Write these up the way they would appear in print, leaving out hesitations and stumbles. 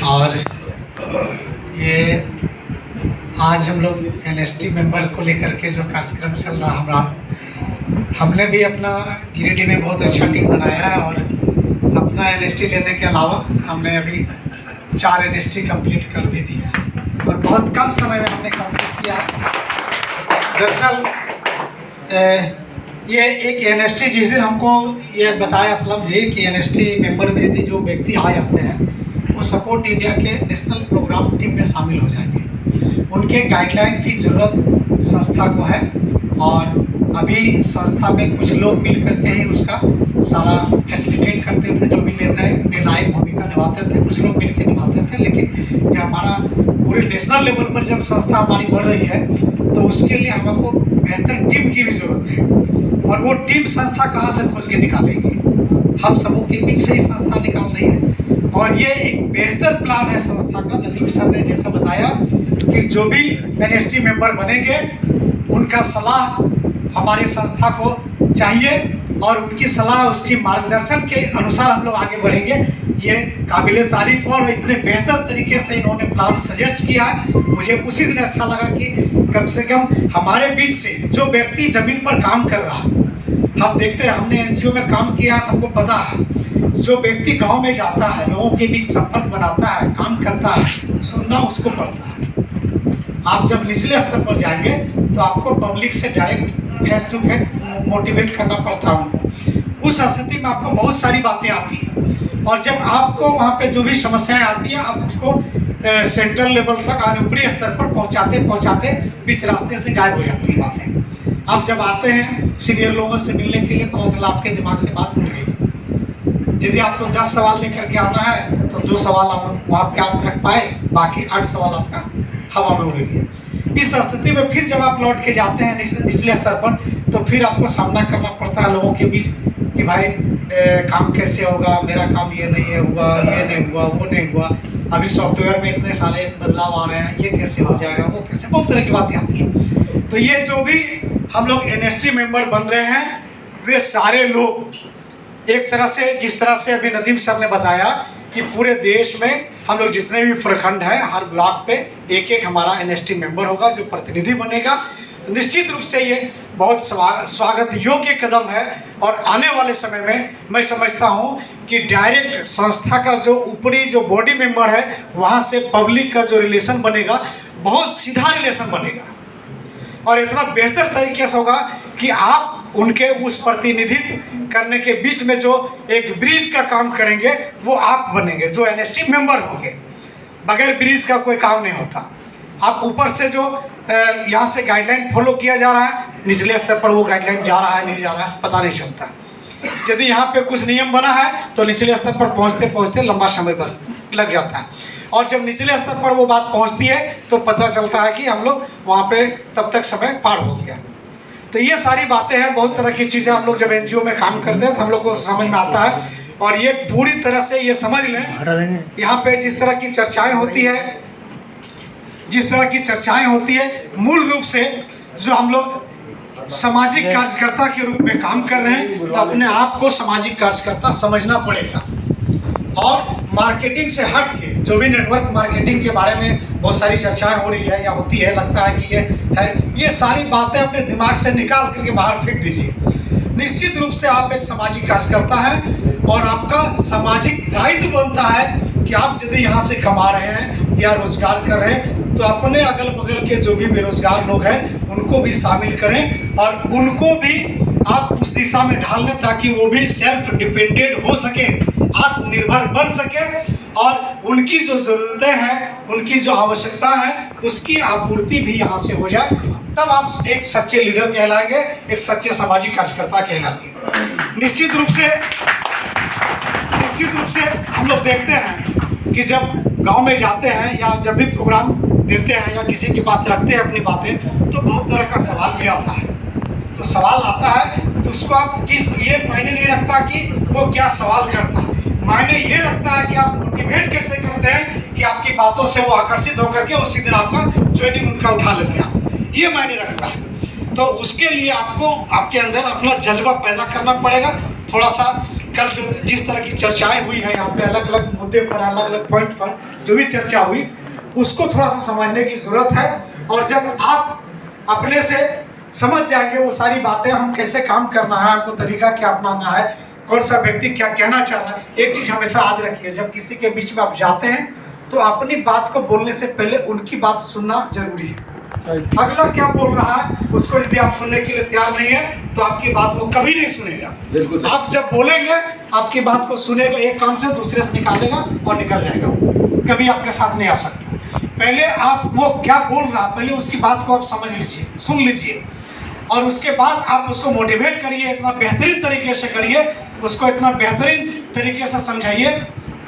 और ये आज हम लोग एनएसटी मेंबर को लेकर के जो कार्यक्रम चल रहा हमारा, हमने भी अपना गिरिडीह में बहुत अच्छा टीम बनाया है और अपना एनएसटी लेने के अलावा हमने अभी 4 एनएसटी कंप्लीट कर भी दिया और बहुत कम समय में हमने कंप्लीट किया। दरअसल ये एक एनएसटी जिस दिन हमको ये बताया असलम जी कि एनएसटी मेंबर में यदि जो व्यक्ति आ जाते हैं वो सपोर्ट इंडिया के नेशनल प्रोग्राम टीम में शामिल हो जाएंगे। उनके गाइडलाइन की ज़रूरत संस्था को है और अभी संस्था में कुछ लोग मिल करके ही उसका सारा फैसिलिटेट करते थे, जो भी निर्णायक भूमिका निभाते थे कुछ लोग मिल के निभाते थे। लेकिन जब हमारा पूरे नेशनल लेवल पर जब संस्था हमारी बढ़ रही है तो उसके लिए हमको बेहतर टीम की भी ज़रूरत है और वो टीम संस्था कहाँ से खोज के निकालेंगे? हम सबों के बीच से ही संस्था निकाल रही है और ये एक बेहतर प्लान है संस्था का। नदीम सर ने जैसा बताया कि जो भी एनएसटी मेंबर बनेंगे उनका सलाह हमारी संस्था को चाहिए और उनकी सलाह उसकी मार्गदर्शन के अनुसार हम लोग आगे बढ़ेंगे। ये काबिले तारीफ और इतने बेहतर तरीके से इन्होंने प्लान सजेस्ट किया है। मुझे उसी दिन अच्छा लगा कि कम से कम हमारे बीच से जो व्यक्ति ज़मीन पर काम कर रहा, हम देखते हैं, हमने एनजीओ में काम किया तो हमको पता है, जो व्यक्ति गांव में जाता है, लोगों के बीच संपर्क बनाता है, काम करता है, सुनना उसको पड़ता है। आप जब निचले स्तर पर जाएंगे तो आपको पब्लिक से direct face to face motivate करना पड़ता है उनको। उस स्थिति में आपको बहुत सारी बातें आती हैं और जब आपको वहाँ पे जो भी समस्याएं आती हैं आप उसको सेंट्रल लेवल तक ऊपरी स्तर पर पहुँचाते बीच रास्ते से गायब हो जाती है बातें। आप जब आते हैं सीनियर लोगों से मिलने के लिए, पता चला आपके दिमाग से बात उठ गई। यदि आपको 10 सवाल लेकर के आना है तो 2 सवाल आप वहाँ पे आप रख पाए, बाकी 8 सवाल आपका हवा में उड़ गया। इस स्थिति में फिर जब आप लौट के जाते हैं निचले स्तर पर तो फिर आपको सामना करना पड़ता है लोगों के बीच कि भाई काम कैसे होगा, मेरा काम ये नहीं हुआ, ये नहीं हुआ, वो नहीं हुआ, अभी सॉफ्टवेयर में इतने सारे बदलाव आ रहे हैं, ये कैसे हो जाएगा, वो कैसे, बहुत तरह की बातें आती हैं। तो ये जो भी हम लोग एनएसटी मेंबर बन रहे हैं वे सारे लोग एक तरह से, जिस तरह से अभी नदीम सर ने बताया कि पूरे देश में हम लोग जितने भी प्रखंड हैं हर ब्लॉक पे एक हमारा एनएसटी मेंबर होगा जो प्रतिनिधि बनेगा। निश्चित रूप से ये बहुत स्वागत योग्य कदम है और आने वाले समय में मैं समझता हूँ कि डायरेक्ट संस्था का जो ऊपरी जो बॉडी मेंबर है वहाँ से पब्लिक का जो रिलेशन बनेगा बहुत सीधा रिलेशन बनेगा और इतना बेहतर तरीके से होगा कि आप उनके उस प्रतिनिधित्व करने के बीच में जो एक ब्रिज का काम करेंगे वो आप बनेंगे, जो एनएसटी मेंबर होंगे। बगैर ब्रिज का कोई काम नहीं होता। आप ऊपर से जो यहाँ से गाइडलाइन फॉलो किया जा रहा है, निचले स्तर पर वो गाइडलाइन जा रहा है नहीं जा रहा है पता नहीं चलता। यदि यहाँ पे कुछ नियम बना है तो निचले स्तर पर पहुँचते पहुँचते लंबा समय बस लग जाता है और जब निचले स्तर पर वो बात पहुँचती है तो पता चलता है कि हम लोग वहाँ पे तब तक समय पार हो गया। तो ये सारी बातें हैं, बहुत तरह की चीज़ें हम लोग जब एनजीओ में काम करते हैं तो हम लोग को समझ में आता है और ये पूरी तरह से ये समझ लें यहाँ पे जिस तरह की चर्चाएं होती है मूल रूप से जो हम लोग सामाजिक कार्यकर्ता के रूप में काम कर रहे हैं तो अपने आप को सामाजिक कार्यकर्ता समझना पड़ेगा और मार्केटिंग से हट के जो भी नेटवर्क मार्केटिंग के बारे में बहुत सारी चर्चाएं हो रही है या होती है, लगता है कि ये है, ये सारी बातें अपने दिमाग से निकाल करके बाहर फेंक दीजिए। निश्चित रूप से आप एक सामाजिक कार्यकर्ता हैं और आपका सामाजिक दायित्व बनता है कि आप यदि यहाँ से कमा रहे हैं या रोजगार कर रहे हैं तो अपने अगल बगल के जो भी बेरोजगार लोग हैं उनको भी शामिल करें और उनको भी आप उस दिशा में ढाल लें ताकि वो भी सेल्फ डिपेंडेंट हो सके, आत्मनिर्भर बन सके और उनकी जो ज़रूरतें हैं, उनकी जो आवश्यकता है उसकी आपूर्ति भी यहाँ से हो जाए। तब आप एक सच्चे लीडर कहलाएंगे, एक सच्चे सामाजिक कार्यकर्ता कहलाएंगे। निश्चित रूप से हम लोग देखते हैं कि जब गांव में जाते हैं या जब भी प्रोग्राम देते हैं या किसी के पास रखते हैं अपनी बातें तो बहुत तरह का सवाल भी आता है। तो सवाल आता है तो उसको आप ये मायने नहीं रखता कि वो क्या सवाल करता है, मायने ये रखता है कि आप मोटिवेट कैसे करते हैं कि आपकी बातों से वो आकर्षित होकर के उसी दिन आपका ज्वाइनिंग उनका उठा लेते हैं, ये मायने रखता है। तो उसके लिए आपको आपके अंदर अपना जज्बा पैदा करना पड़ेगा, थोड़ा सा कल जो जिस तरह की चर्चाएं हुई हैं यहाँ पे अलग अलग मुद्दे पर, अलग अलग पॉइंट पर जो भी चर्चा हुई, उसको थोड़ा सा समझने की ज़रूरत है। और जब आप अपने से समझ जाएंगे वो सारी बातें, हम कैसे काम करना है, हमको तरीका क्या अपनाना है, कौन सा व्यक्ति क्या कहना चाह रहा है। एक चीज़ हमेशा याद रखिए, जब किसी के बीच में आप जाते हैं तो अपनी बात को बोलने से पहले उनकी बात सुनना जरूरी है। अगला क्या बोल रहा है उसको यदि आप सुनने के लिए तैयार नहीं है तो आपकी बात को कभी नहीं सुनेगा। आप जब बोलेंगे आपकी बात को सुनेगा, एक कान से दूसरे से निकालेगा और निकल जाएगा, कभी आपके साथ नहीं आ सकता। पहले आप वो क्या बोल रहा है, पहले उसकी बात को आप समझ लीजिए, सुन लीजिए, और उसके बाद आप उसको मोटिवेट करिए, इतना बेहतरीन तरीके से करिए, उसको इतना बेहतरीन तरीके से समझाइए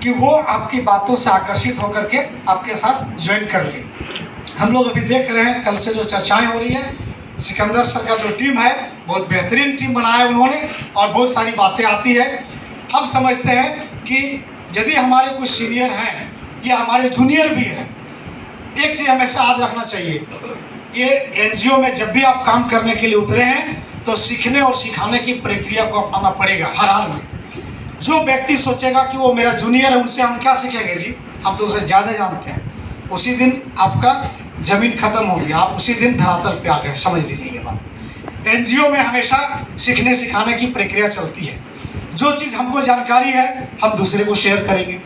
कि वो आपकी बातों से आकर्षित होकर के आपके साथ ज्वाइन कर ले। हम लोग अभी देख रहे हैं कल से जो चर्चाएं हो रही है, सिकंदर सर का जो टीम है बहुत बेहतरीन टीम बनाया है उन्होंने, और बहुत सारी बातें आती है। हम समझते हैं कि यदि हमारे कुछ सीनियर हैं या हमारे जूनियर भी हैं, एक चीज़ हमेशा याद रखना चाहिए, ये एनजीओ में जब भी आप काम करने के लिए उतरे हैं तो सीखने और सिखाने की प्रक्रिया को अपनाना पड़ेगा हर हाल में। जो व्यक्ति सोचेगा कि वो मेरा जूनियर है, उनसे हम क्या सीखेंगे जी, हम तो उसे ज़्यादा जानते हैं, उसी दिन आपका ज़मीन ख़त्म हो गया, आप उसी दिन धरातल पे आ गए। समझ लीजिए ये बात। एनजीओ में हमेशा सीखने सिखाने की प्रक्रिया चलती है। जो चीज़ हमको जानकारी है हम दूसरे को शेयर करेंगे,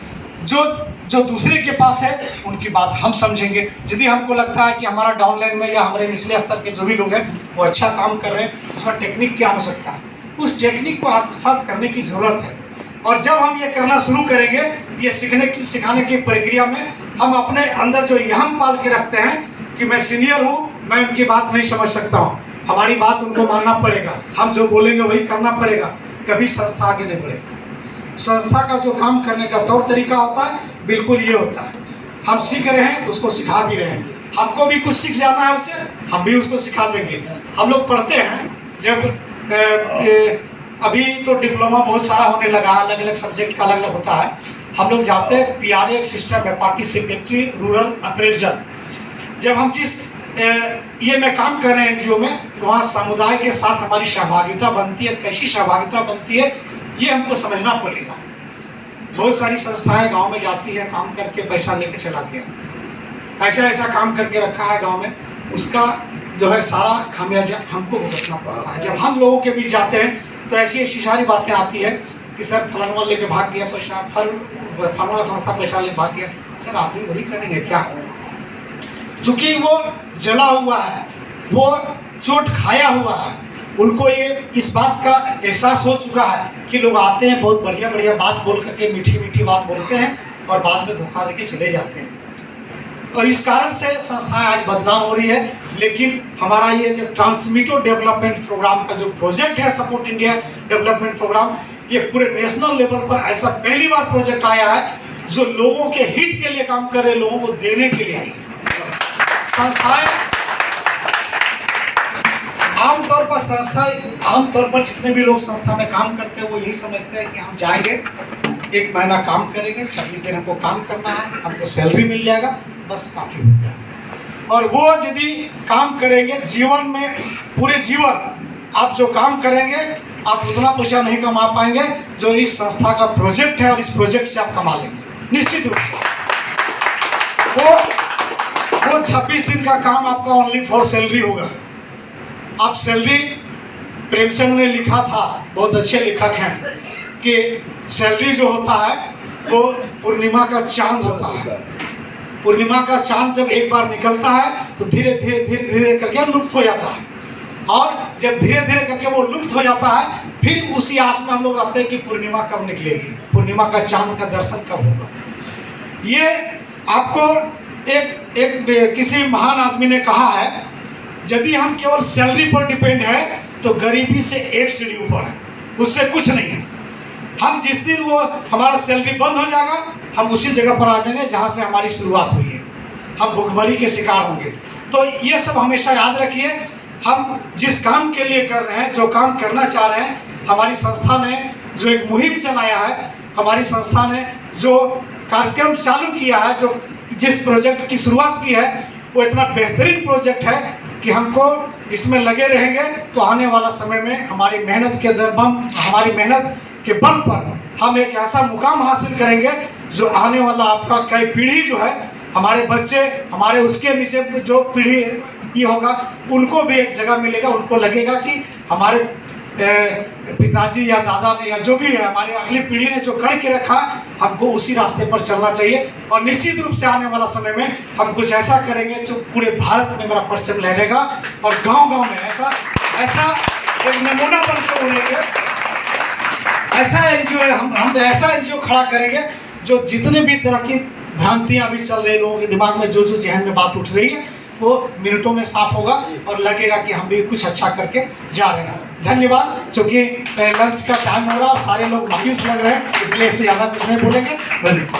जो दूसरे के पास है उनकी बात हम समझेंगे। यदि हमको लगता है कि हमारा डाउनलाइन में या हमारे निचले स्तर के जो भी लोग हैं वो अच्छा काम कर रहे हैं, उसका टेक्निक क्या हो सकता है, उस टेक्निक को आत्मसात करने की ज़रूरत है। और जब हम ये करना शुरू करेंगे, ये सीखने की सिखाने की प्रक्रिया में हम अपने अंदर जो यहम पाल के रखते हैं कि मैं सीनियर हूँ, मैं उनकी बात नहीं समझ सकता हूँ, हमारी बात उनको मानना पड़ेगा, हम जो बोलेंगे वही करना पड़ेगा, कभी संस्था आगे नहीं बढ़ेगा। संस्था का जो काम करने का तौर तरीका होता है बिल्कुल ये होता है, हम सीख रहे हैं तो उसको सिखा भी रहे हैं। हमको भी कुछ सीख जाना है उससे, हम भी उसको सिखा देंगे। हम लोग पढ़ते हैं, जब अभी तो डिप्लोमा बहुत सारा होने लगा, अलग अलग सब्जेक्ट का अलग अलग होता है। हम लोग जाते हैं पीआरए एक सिस्टम है, पार्टिसिपेटरी रूरल अप्रेजल। जब हम जिस ये में काम कर रहे हैं एनजीओ में, तो वहाँ समुदाय के साथ हमारी सहभागिता बनती है। कैसी सहभागिता बनती है ये हमको समझना पड़ेगा। बहुत सारी संस्थाएं गांव में जाती है, काम करके पैसा लेके चलाती है, ऐसा काम करके रखा है गांव में, उसका जो है सारा खामियाजा हमको भुगतना पड़ता है। जब हम लोगों के बीच जाते हैं तो ऐसी सारी बातें आती है कि सर फलाना लेके भाग गया पैसा, फलाना संस्था पैसा लेके भाग गया। सर आप भी वही करेंगे क्या? चूँकि वो जला हुआ है, वो चोट खाया हुआ है, उनको ये इस बात का एहसास हो चुका है कि लोग आते हैं, बहुत बढ़िया बढ़िया बात बोल करके, मीठी मीठी बात बोलते हैं और बाद में धोखा देके चले जाते हैं। और इस कारण से संस्थाएं आज बदनाम हो रही है। लेकिन हमारा ये जो ट्रांसमिटो डेवलपमेंट प्रोग्राम का जो प्रोजेक्ट है, सपोर्ट इंडिया डेवलपमेंट प्रोग्राम, ये पूरे नेशनल लेवल पर ऐसा पहली बार प्रोजेक्ट आया है जो लोगों के हित के लिए काम कर रहे, लोगों को देने के लिए आई है। संस्थाएं आमतौर पर जितने भी लोग संस्था में काम करते हैं वो यही समझते हैं कि हम जाएंगे, 1 महीना काम करेंगे, 26 दिन हमको काम करना है, हमको सैलरी मिल जाएगा, बस काफ़ी हो गया। और वो यदि काम करेंगे जीवन में, पूरे जीवन आप जो काम करेंगे आप उतना पैसा नहीं कमा पाएंगे जो इस संस्था का प्रोजेक्ट है, और इस प्रोजेक्ट से आप कमा लेंगे निश्चित रूप से। वो 26 दिन का काम आपका ओनली फॉर सैलरी होगा। आप सैलरी, प्रेमचंद ने लिखा था, बहुत अच्छे लेखक हैं, कि सैलरी जो होता है वो पूर्णिमा का चांद होता है। पूर्णिमा का चांद जब एक बार निकलता है तो धीरे धीरे करके लुप्त हो जाता है, और जब धीरे धीरे करके वो लुप्त हो जाता है फिर उसी आस में हम लोग रहते हैं कि पूर्णिमा कब निकलेगी, पूर्णिमा का चांद का दर्शन कब होगा। ये आपको एक किसी महान आदमी ने कहा है, यदि हम केवल सैलरी पर डिपेंड है तो गरीबी से एक सीढ़ी ऊपर है, उससे कुछ नहीं है। हम जिस दिन वो हमारा सैलरी बंद हो जाएगा हम उसी जगह पर आ जाएंगे जहाँ से हमारी शुरुआत हुई है, हम भुखमरी के शिकार होंगे। तो ये सब हमेशा याद रखिए, हम जिस काम के लिए कर रहे हैं, जो काम करना चाह रहे हैं, हमारी संस्था ने जो एक मुहिम चलाया है, हमारी संस्था ने जो कार्यक्रम चालू किया है, जो जिस प्रोजेक्ट की शुरुआत की है, वो इतना बेहतरीन प्रोजेक्ट है कि हमको इसमें लगे रहेंगे तो आने वाला समय में हमारी मेहनत के दरबम, हमारी मेहनत के बल पर हम एक ऐसा मुकाम हासिल करेंगे जो आने वाला आपका कई पीढ़ी जो है, हमारे बच्चे, हमारे उसके नीचे जो पीढ़ी ये होगा, उनको भी एक जगह मिलेगा। उनको लगेगा कि हमारे पिताजी या दादा ने या जो भी है हमारी अगली पीढ़ी ने जो करके रखा, हमको उसी रास्ते पर चलना चाहिए। और निश्चित रूप से आने वाला समय में हम कुछ ऐसा करेंगे जो पूरे भारत में मेरा परचम लहरेगा और गांव-गांव में ऐसा एक नमूना बनकर उभरेंगे। ऐसा एनजीओ हम ऐसा एनजीओ खड़ा करेंगे जो जितने भी तरह की भ्रांतियां अभी चल रही, लोगों के दिमाग में जो जहन में बात उठ रही है, वो मिनटों में साफ होगा और लगेगा कि हम भी कुछ अच्छा करके जा रहे हैं। धन्यवाद। चूँकि लंच का टाइम हो रहा है, सारे लोग मायूस लग रहे हैं, इसलिए इससे ज़्यादा कुछ नहीं बोलेंगे। धन्यवाद।